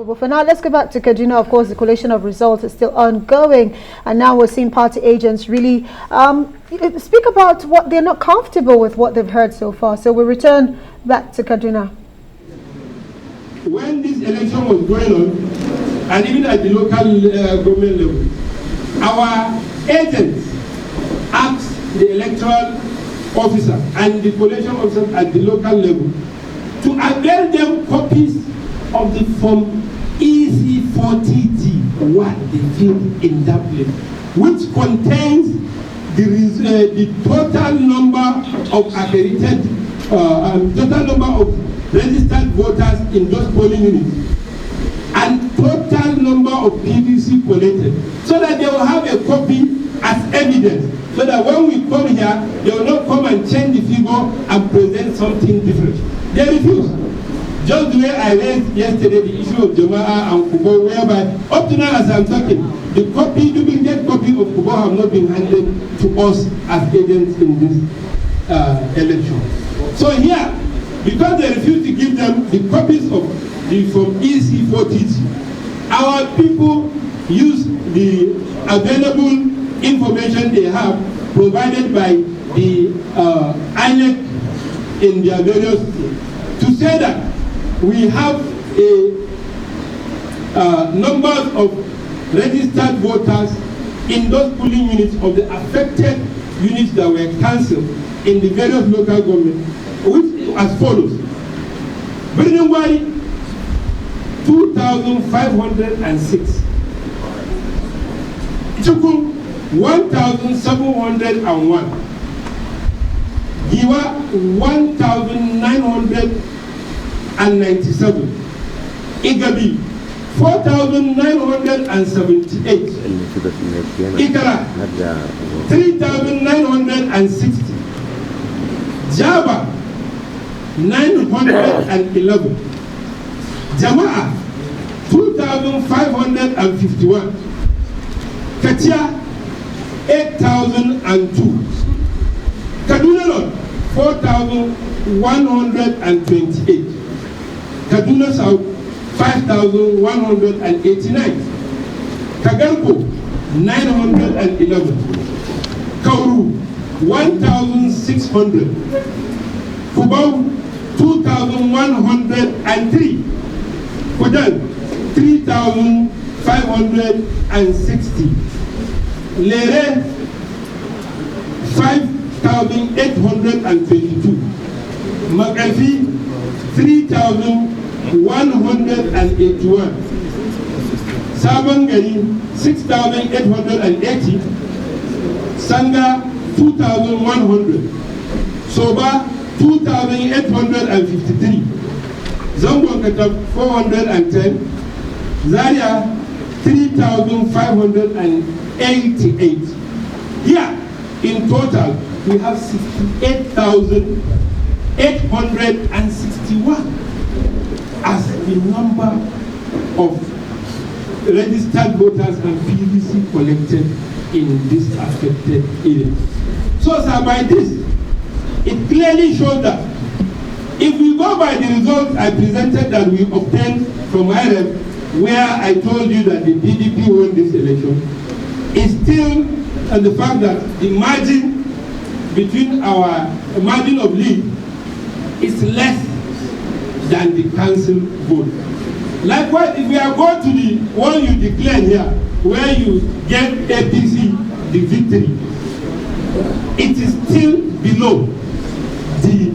But for now, let's go back to Kaduna. Of course, the collation of results is still ongoing, and now we're seeing party agents really speak about what they're not comfortable with what they've heard so far. So we return back to Kaduna. When this election was going on, and even at the local government level, our agents asked the electoral officer and the collation officer at the local level to avail them copies of the form EC40G, what they filled in that place, which contains the total number of accredited, total number of registered voters in those polling units, and total number of PVC collected, so that they will have a copy as evidence, so that when we come here, they will not come and change the figure and present something different. They refuse. Just the way I raised yesterday the issue of Jama'a and Kubo, whereby up to now as I'm talking, the duplicate copy of Kubo have not been handed to us as agents in this election. So here, because they refuse to give them the copies of the from EC40, our people use the available information they have provided by the INEC in their various to say that we have a number of registered voters in those polling units of the affected units that were cancelled in the various local governments, which as follows: Birningwari 2,506, Chukwu 1,701, Giwa 1,997, Igabi 4,978, Ikara 3,960, Java 911, Jama'a 2,551, Katia 8,002, Kaduna North 4,128, Kaduna South 5,189, Kagarko 911, Kauru 1,600, Kubau 2,103, Kodan 3,560, Lere 5,822, Makafi 3,181, Sabangari 6,880, Sanga 2,100, Soba 2,853, Zambon 410, Zaria 3,588. Here, in total, we have 68,861 as the number of registered voters and PVC collected in this affected area. So, sir, by this, it clearly shows that if we go by the results I presented that we obtained from IREF, where I told you that the PDP won this election, is still the fact that the margin between our margin of lead is less than the council vote. Likewise, if we are going to the one you declared here, where you get APC the victory, it is still below the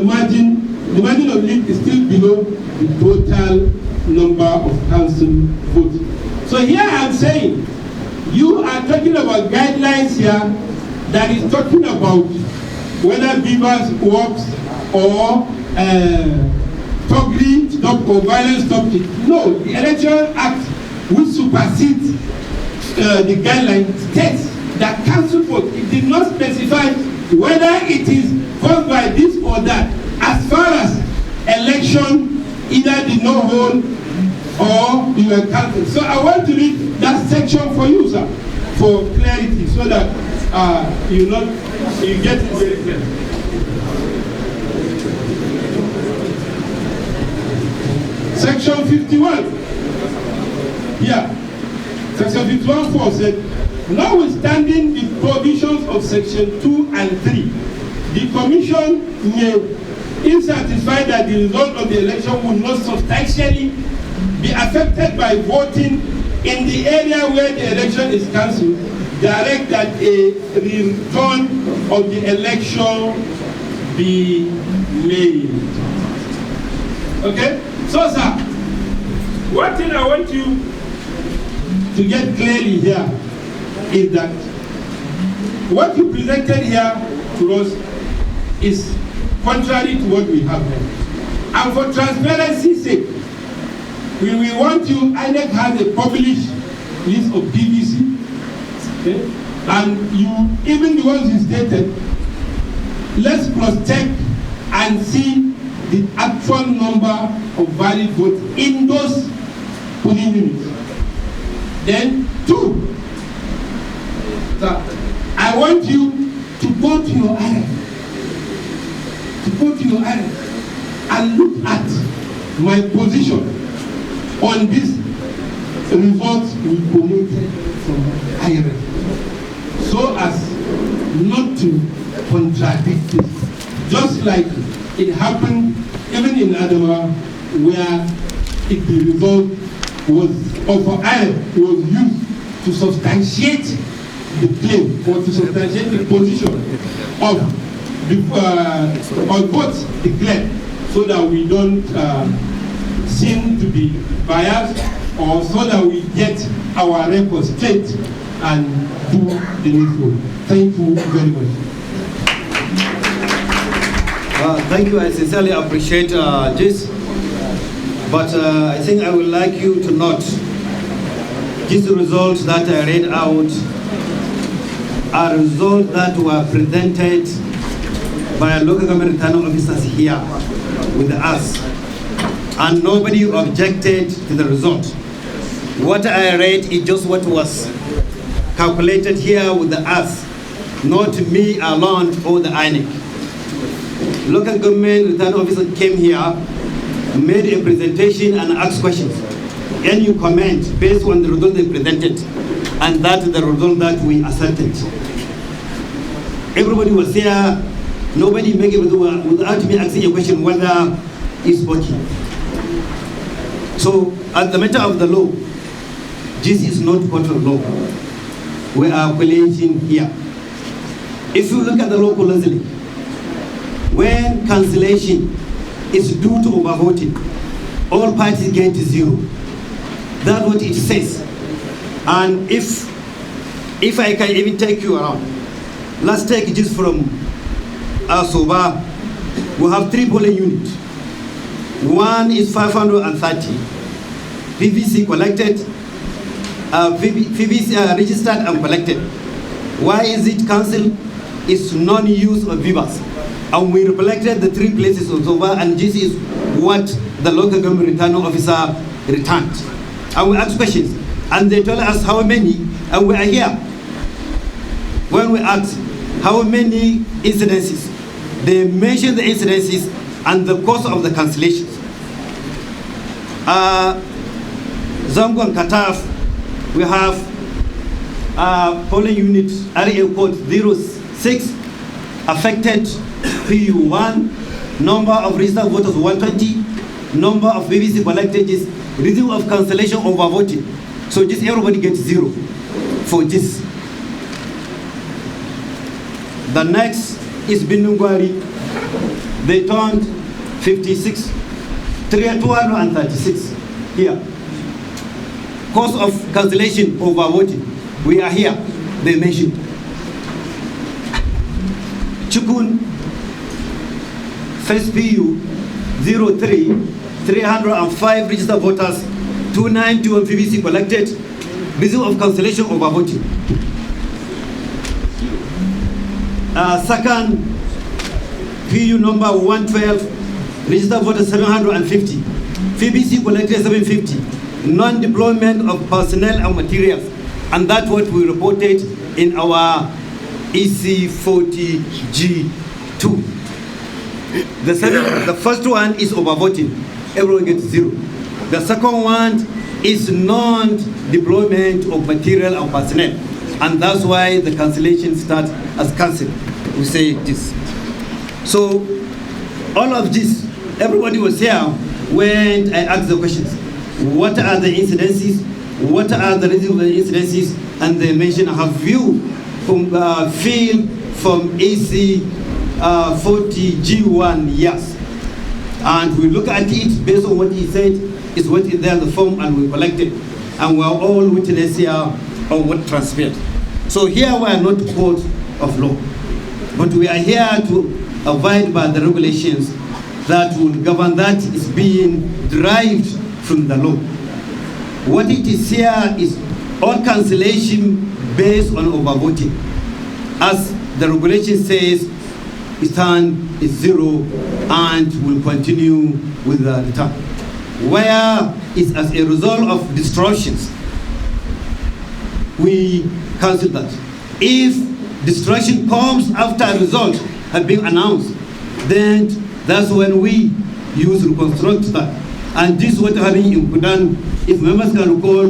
margin. The margin of lead is still below the total number of council votes. So here I am saying, you are talking about guidelines here that is talking about whether Beavers works or Togri stop or violence stop it. No, the Electoral Act, which supersedes the guideline, states that council vote, it did not specify whether it is caused by this or that, as far as election either did not hold or you were cancelled. So I want to read that section for you, sir, for clarity, so that you get it very clear. Section Section 51. Yeah. Section 51.4 said, notwithstanding the provisions of Section 2 and 3, the Commission may, if satisfied that the result of the election will not substantially be affected by voting in the area where the election is cancelled, direct that a return of the election be made. Okay? So, sir, one thing I want you to get clearly here is that what you presented here to us is contrary to what we have here. And for transparency's sake, we want you, INEC has a published list of PVC, okay? And you, even the ones you stated, let's cross-check and see the actual number of valid votes in those polling units. Then, two, I want you to go to your area, and look at my position on this results we collated from IRA, so as not to contradict this, just like it happened even in Adama, where the result was of IRA was used to substantiate the claim or to substantiate the position of the votes declared, so that we don't seem to be biased, or so that we get our records straight and do the needful. Thank you very much. Thank you. I sincerely appreciate this. But I think I would like you to note these results that I read out are results that were presented by local government returning officers here with us, and nobody objected to the result. What I read is just what was calculated here with us, not me alone or the INEC. Local government returning officer came here, made a presentation and asked questions, and you comment based on the result they presented, and that is the result that we asserted. Everybody was here, nobody make it without me asking a question whether it's working. So, as the matter of the law, this is not total law. We are collating here. If you look at the law closely, when cancellation is due to overvoting, all parties get 0. That's what it says. And if I can even take you around, let's take this from Soba. We have 3 polling units. One is 530 PVC collected, PVC registered and collected. Why is it cancelled? It's non-use of vivas. And we reflected the 3 places of Soba, and this is what the local government returning officer returned. And we asked questions, and they told us how many, and we are here. When we asked how many incidences, they mentioned the incidences and the cause of the cancellations. Zango and Kataf, we have polling unit area code 06, affected PU1, number of registered voters 120, number of BBC collected is reason of cancellation over voting. So just everybody gets 0 for this. The next is Binungwari. They turned 56, 236 here. Cause of cancellation over voting. We are here, they mentioned. Chukun, first PU, 03, 305 registered voters, 291 PVC collected, reason of cancellation over voting. Second, PU number 112, registered voters 750, PVC collected 750, non-deployment of personnel and materials, and that's what we reported in our EC40G2. The first one is overvoting. Everyone gets 0. The second one is non-deployment of material and personnel. And that's why the cancellation starts as cancel. We say this. So all of this, everybody was here when I asked the questions. What are the incidences? What are the reasons for the incidences? And they mentioned, have you filled from AC 40G1? Yes. And we look at it based on what he said, is what is there in the form, and we collected. And we are all witnesses here on what transpired. So here we are not court of law, but we are here to abide by the regulations that will govern that is being derived from the law. What it is here is all cancellation based on overvoting. As the regulation says, return is 0 and will continue with the return. Where it's as a result of distortions, we cancel that. If distortion comes after a result has been announced, then that's when we use reconstruct that. And this is what happened in Kaduna. If members can recall,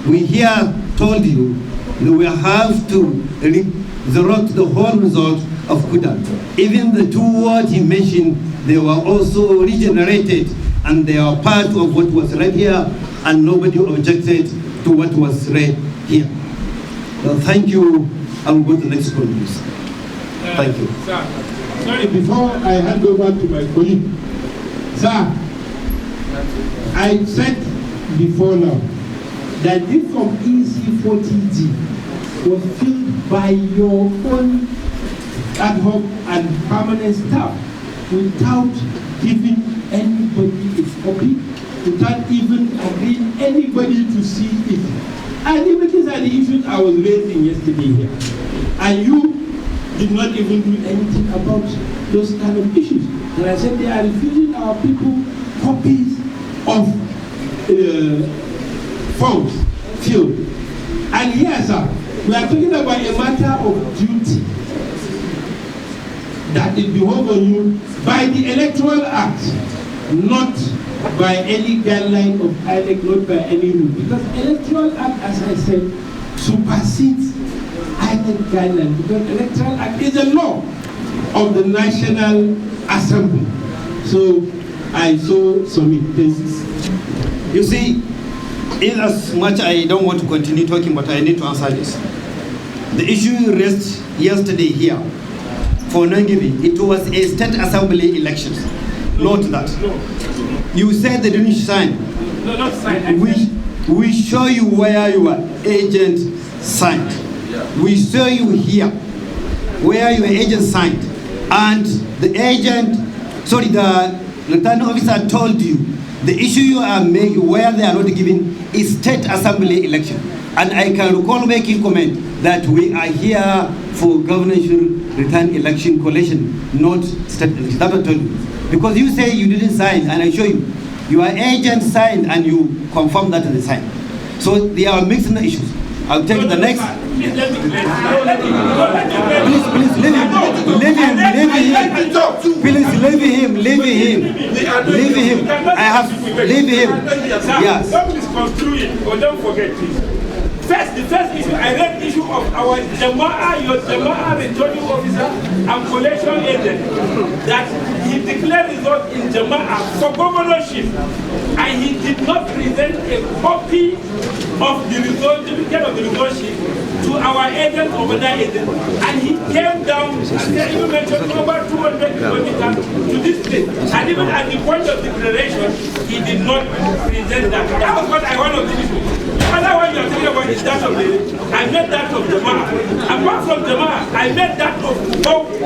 we here told you that we have to resurrect the whole result of Kaduna. Even the 2 words he mentioned, they were also regenerated, and they are part of what was read here, and nobody objected to what was read here. Thank you. I will go to the next one, please. Thank you. Sir, sorry, before I hand over to my colleague, sir, I said before now that this from EC40G was filled by your own ad hoc and permanent staff without giving anybody a copy, without even agreeing anybody to see it. And even these are the issues I was raising yesterday here. And you did not even do anything about those kind of issues. And I said they are refusing our people copies of forms filled. And here, sir, we are talking about a matter of duty that is behoved on you by the Electoral Act, not by any guideline of INEC, not by any rule. Because Electoral Act, as I said, supersedes INEC guideline, because Electoral Act is a law of the National Assembly. So I so submit this. You see, in as much I don't want to continue talking, but I need to answer this. The issue raised yesterday here for non-giving, it was a state assembly elections. Note that. You said they didn't sign. No, not sign. We show you where your agent signed. We show you here where your agent signed. And the agent, sorry, the returning officer told you the issue you are making where they are not giving is state assembly election. And I can recall making comment that we are here for governmental return election collation, not state election. That's what I told you. Because you say you didn't sign, and I show you. Your agent signed, and you confirm that they signed. So they are mixing the issues. I'll take the next. Please, leave him. Please, leave him. I have, leave him. Yes. Please construe it, but don't forget this. First, the first issue, I read the issue of our Jama'a, your Jama'a returning officer and collation agent, that he declared result in Jama'a for governorship, and he did not present a copy of the result, certificate of the resultship, to our agent over there agent, and he came down and even mentioned over 200 kilometers to this place, and even at the point of declaration, he did not present that. That was what I wanted to do. The other one you are talking about is that of the, I made that of Jama'a. Apart from Jama'a, I made that of Kubau,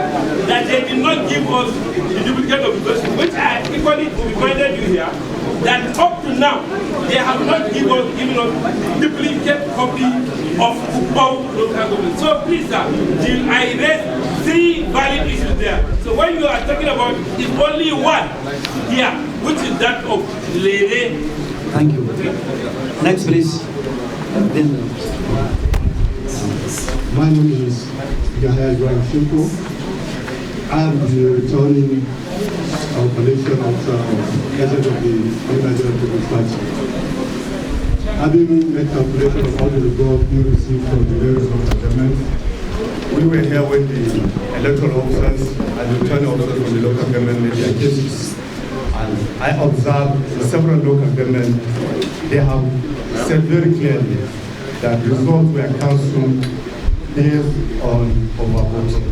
that they did not give us the duplicate of the person, which I equally reminded you here, that up to now, they have not given us duplicate copy of Kubau local government. So please, sir, I raised 3 valid issues there. So when you are talking about, it's only one here, which is that of Lere. Thank you. Next, please. My name is Yahya Ibrahim Shimpo. I'm the returning Collation Officer of President of the Nigerian People's Party. Having made calculation of all the results being received from the various local governments, we were here when the electoral officers and the returning officers from the local government made their cases. And I observed in several local governments, they have said very clearly that results were cancelled based on overvoting.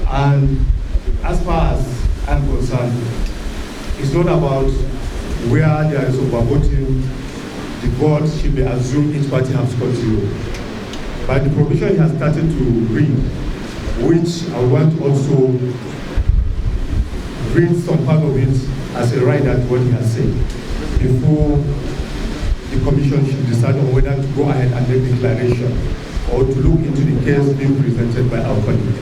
And as far as I'm concerned, it's not about where there is overvoting, the vote should be assumed each party has got zero. But the provision he has started to read, which I want to also read some part of it as a right at what he has said, before the commission should decide on whether to go ahead and make declaration or to look into the case being presented by our colleague.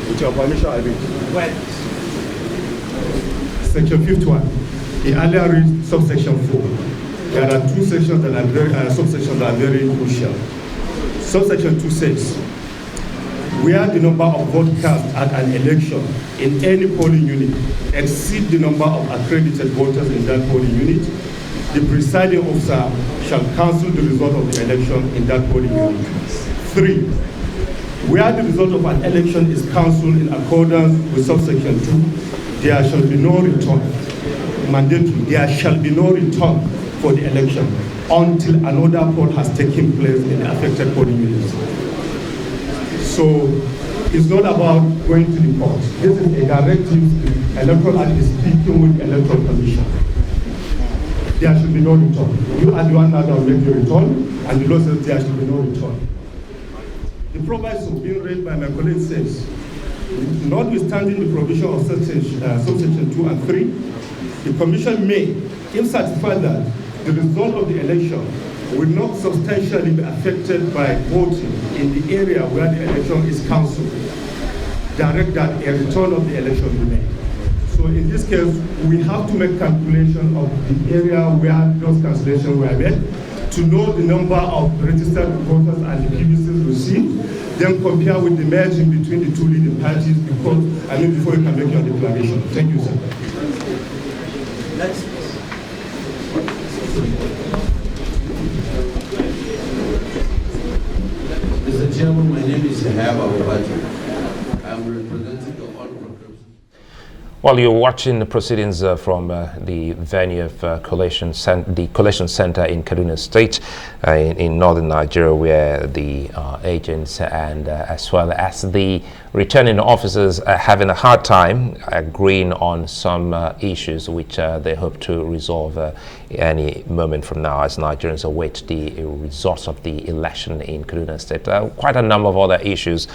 With your permission, I read. Section 51. He earlier read subsection 4. There are two sections that are very, subsections that are very crucial. Subsection 2 says, where the number of votes cast at an election in any polling unit exceed the number of accredited voters in that polling unit, the presiding officer shall cancel the result of the election in that polling unit. 3. Where the result of an election is cancelled in accordance with subsection 2, there shall be no return. Mandatory, there shall be no return for the election until another poll has taken place in the affected polling units. So it's not about going to the court. This is a directive the Electoral Act is speaking with the Electoral Commission. There should be no return. You are the one that will make the return, and the law says there should be no return. The proviso being read by my colleague says, notwithstanding the provision of subsection 2 and 3, the Commission may, if satisfied that the result of the election will not substantially be affected by voting in the area where the election is cancelled, direct that a return of the election be made. So in this case, we have to make calculation of the area where those cancellations were made to know the number of registered voters and the PVCs received, then compare with the margin between the two leading parties before you can make your declaration. Thank you, sir. Mr. Chairman, my name is Yahab Abubakar. I'm representing the All Progressives. Well, you're watching the proceedings from the venue of the Collation Center in Kaduna State in northern Nigeria, where the agents and as well as the returning officers are having a hard time agreeing on some issues which they hope to resolve any moment from now as Nigerians await the results of the election in Kaduna State. Quite a number of other issues.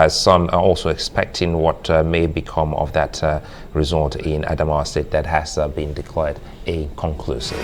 Some are also expecting what may become of that result in Adamawa State that has been declared inconclusive.